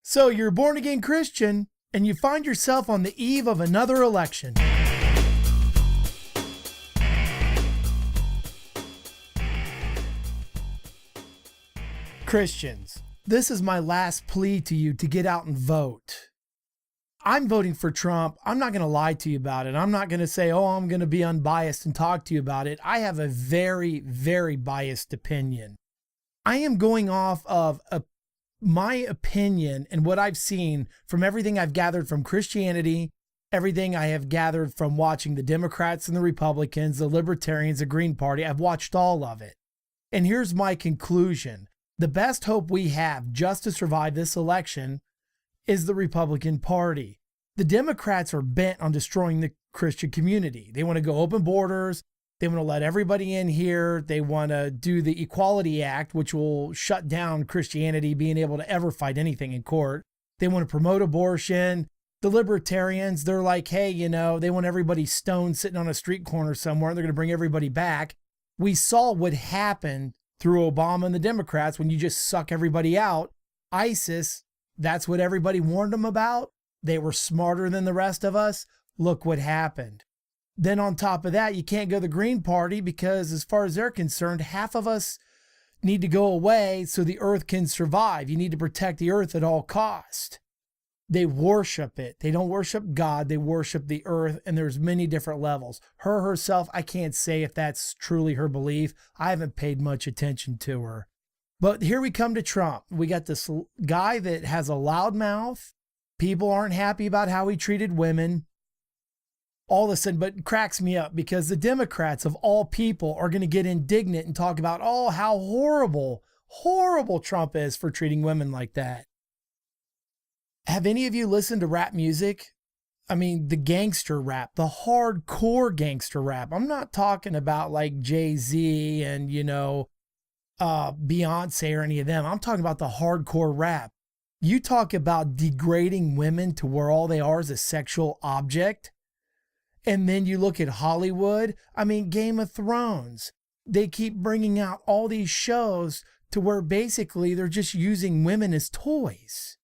So you're a born-again Christian, and you find yourself on the eve of another election. Christians, this is my last plea to you to get out and vote. I'm voting for Trump. I'm not going to lie to you about it. I'm not going to say, oh, I'm going to be unbiased and talk to you about it. I have a very, very biased opinion. I am going off of my opinion and what I've seen from everything I've gathered from Christianity, everything I have gathered from watching the Democrats and the Republicans, the Libertarians, the Green Party. I've watched all of it. And here's my conclusion. The best hope we have just to survive this election is the Republican Party. The Democrats are bent on destroying the Christian community. They want to go open borders. They want to let everybody in here. They want to do the Equality Act, which will shut down Christianity being able to ever fight anything in court. They want to promote abortion. The Libertarians, they're like, hey, they want everybody stoned sitting on a street corner somewhere. They're going to bring everybody back. We saw what happened through Obama and the Democrats when you just suck everybody out. ISIS, that's what everybody warned them about. They were smarter than the rest of us. Look what happened. Then on top of that, you can't go the Green Party because as far as they're concerned, half of us need to go away so the earth can survive. You need to protect the earth at all cost. They worship it. They don't worship God. They worship the earth, and there's many different levels. Her herself, I can't say if that's truly her belief. I haven't paid much attention to her. But here we come to Trump. We got this guy that has a loud mouth. People aren't happy about how he treated women. All of a sudden, but it cracks me up because the Democrats of all people are going to get indignant and talk about, oh, how horrible Trump is for treating women like that. Have any of you listened to rap music? I mean, the gangster rap, the hardcore gangster rap. I'm not talking about like Jay-Z and, Beyonce or any of them. I'm talking about the hardcore rap. You talk about degrading women to where all they are is a sexual object. And then you look at Hollywood, Game of Thrones. They keep bringing out all these shows to where basically they're just using women as toys.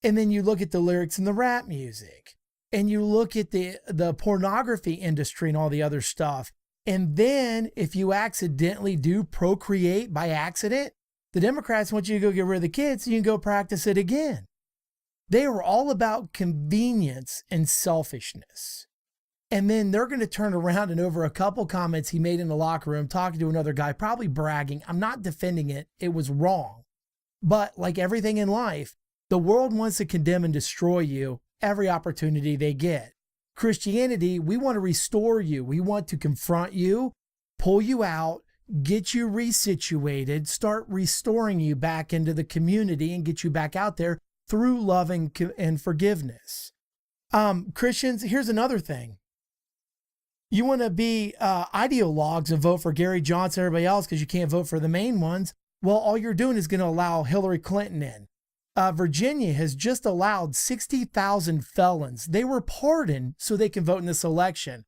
And then you look at the lyrics in the rap music. And you look at the pornography industry and all the other stuff. And then if you accidentally do procreate by accident, the Democrats want you to go get rid of the kids so you can go practice it again. They are all about convenience and selfishness. And then they're going to turn around and over a couple comments he made in the locker room, talking to another guy, probably bragging. I'm not defending it. It was wrong. But like everything in life, the world wants to condemn and destroy you every opportunity they get. Christianity, we want to restore you. We want to confront you, pull you out, get you resituated, start restoring you back into the community and get you back out there through love and forgiveness. Christians, here's another thing. You want to be ideologues and vote for Gary Johnson and everybody else because you can't vote for the main ones. Well, all you're doing is going to allow Hillary Clinton in. Virginia has just allowed 60,000 felons. They were pardoned so they can vote in this election.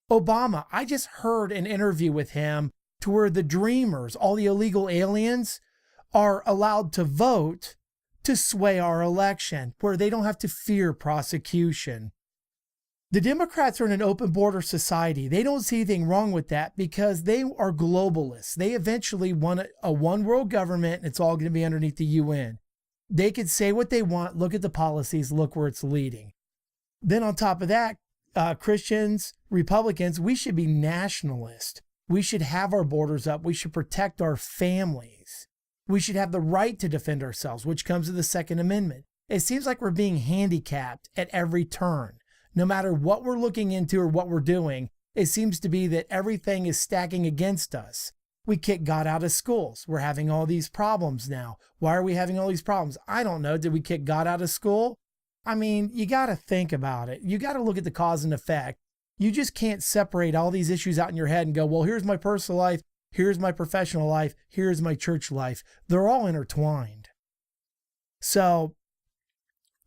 Obama, I just heard an interview with him to where the dreamers, all the illegal aliens, are allowed to vote to sway our election, where they don't have to fear prosecution. The Democrats are in an open border society. They don't see anything wrong with that because they are globalists. They eventually want a one world government, and it's all going to be underneath the UN. They could say what they want, look at the policies, look where it's leading. Then on top of that, Christians, Republicans, we should be nationalists. We should have our borders up. We should protect our families. We should have the right to defend ourselves, which comes to the Second Amendment. It seems like we're being handicapped at every turn. No matter what we're looking into or what we're doing, it seems to be that everything is stacking against us. We kick God out of schools. We're having all these problems now. Why are we having all these problems? I don't know. Did we kick God out of school? You got to think about it. You got to look at the cause and effect. You just can't separate all these issues out in your head and go, well, here's my personal life. Here's my professional life. Here's my church life. They're all intertwined. So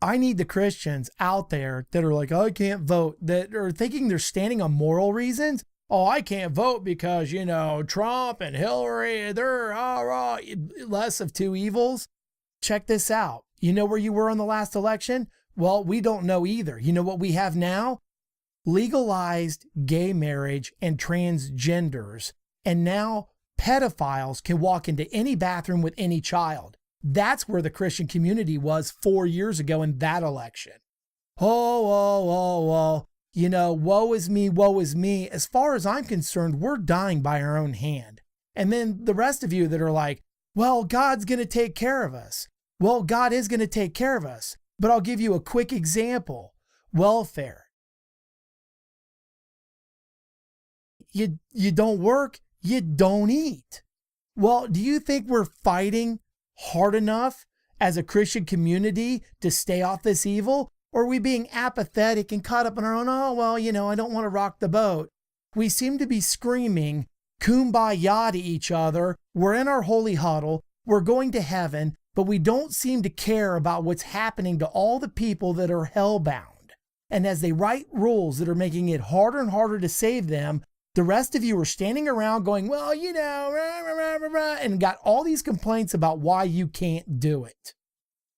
I need the Christians out there that are like, oh, I can't vote, that are thinking they're standing on moral reasons. Oh, I can't vote because, Trump and Hillary, they're less of two evils. Check this out. You know where you were on the last election? Well, we don't know either. You know what we have now? Legalized gay marriage and transgenders. And now pedophiles can walk into any bathroom with any child. That's where the Christian community was 4 years ago in that election. Oh, woe is me, woe is me. As far as I'm concerned, we're dying by our own hand. And then the rest of you that are like, well, God's going to take care of us. Well, God is going to take care of us. But I'll give you a quick example. Welfare. You don't work, you don't eat. Well, do you think we're fighting hard enough as a Christian community to stay off this evil? Or are we being apathetic and caught up in our own, I don't want to rock the boat. We seem to be screaming kumbaya to each other. We're in our holy huddle. We're going to heaven, but we don't seem to care about what's happening to all the people that are hellbound. And as they write rules that are making it harder and harder to save them, the rest of you are standing around going, and got all these complaints about why you can't do it.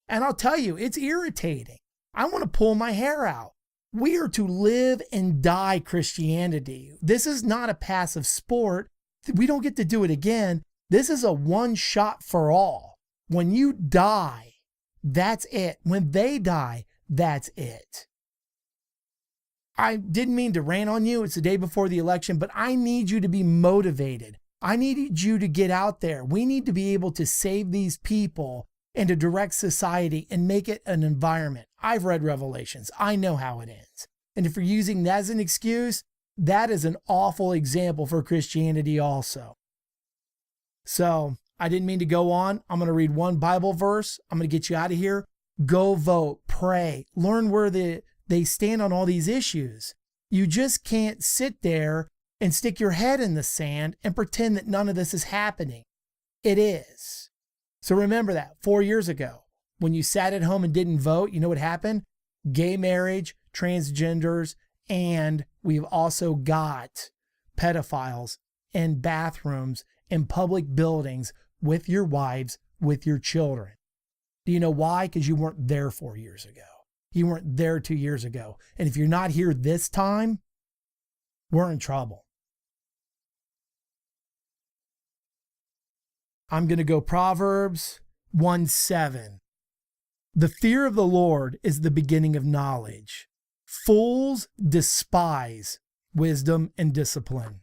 And I'll tell you, it's irritating. I want to pull my hair out. We are to live and die Christianity. This is not a passive sport. We don't get to do it again. This is a one shot for all. When you die, that's it. When they die, that's it. I didn't mean to rant on you. It's the day before the election, but I need you to be motivated. I need you to get out there. We need to be able to save these people and to direct society and make it an environment. I've read Revelations. I know how it ends. And if you're using that as an excuse, that is an awful example for Christianity also. So I didn't mean to go on. I'm going to read one Bible verse. I'm going to get you out of here. Go vote, pray, learn where they stand on all these issues. You just can't sit there and stick your head in the sand and pretend that none of this is happening. It is. So remember that 4 years ago, when you sat at home and didn't vote, you know what happened? Gay marriage, transgenders, and we've also got pedophiles in bathrooms in public buildings with your wives, with your children. Do you know why? Because you weren't there 4 years ago. You weren't there 2 years ago. And if you're not here this time, we're in trouble. I'm going to go Proverbs 1:7. The fear of the Lord is the beginning of knowledge. Fools despise wisdom and discipline.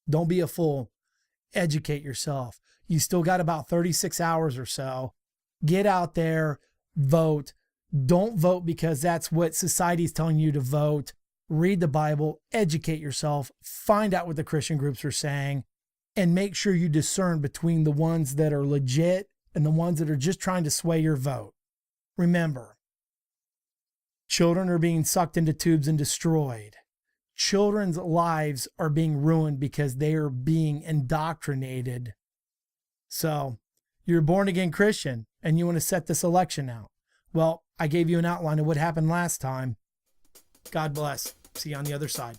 Don't be a fool. Educate yourself. You still got about 36 hours or so. Get out there, vote. Don't vote because that's what society is telling you to vote. Read the Bible, educate yourself, find out what the Christian groups are saying, and make sure you discern between the ones that are legit and the ones that are just trying to sway your vote. Remember, children are being sucked into tubes and destroyed. Children's lives are being ruined because they are being indoctrinated. So, you're a born-again Christian and you want to set this election out. Well, I gave you an outline of what happened last time. God bless. See you on the other side.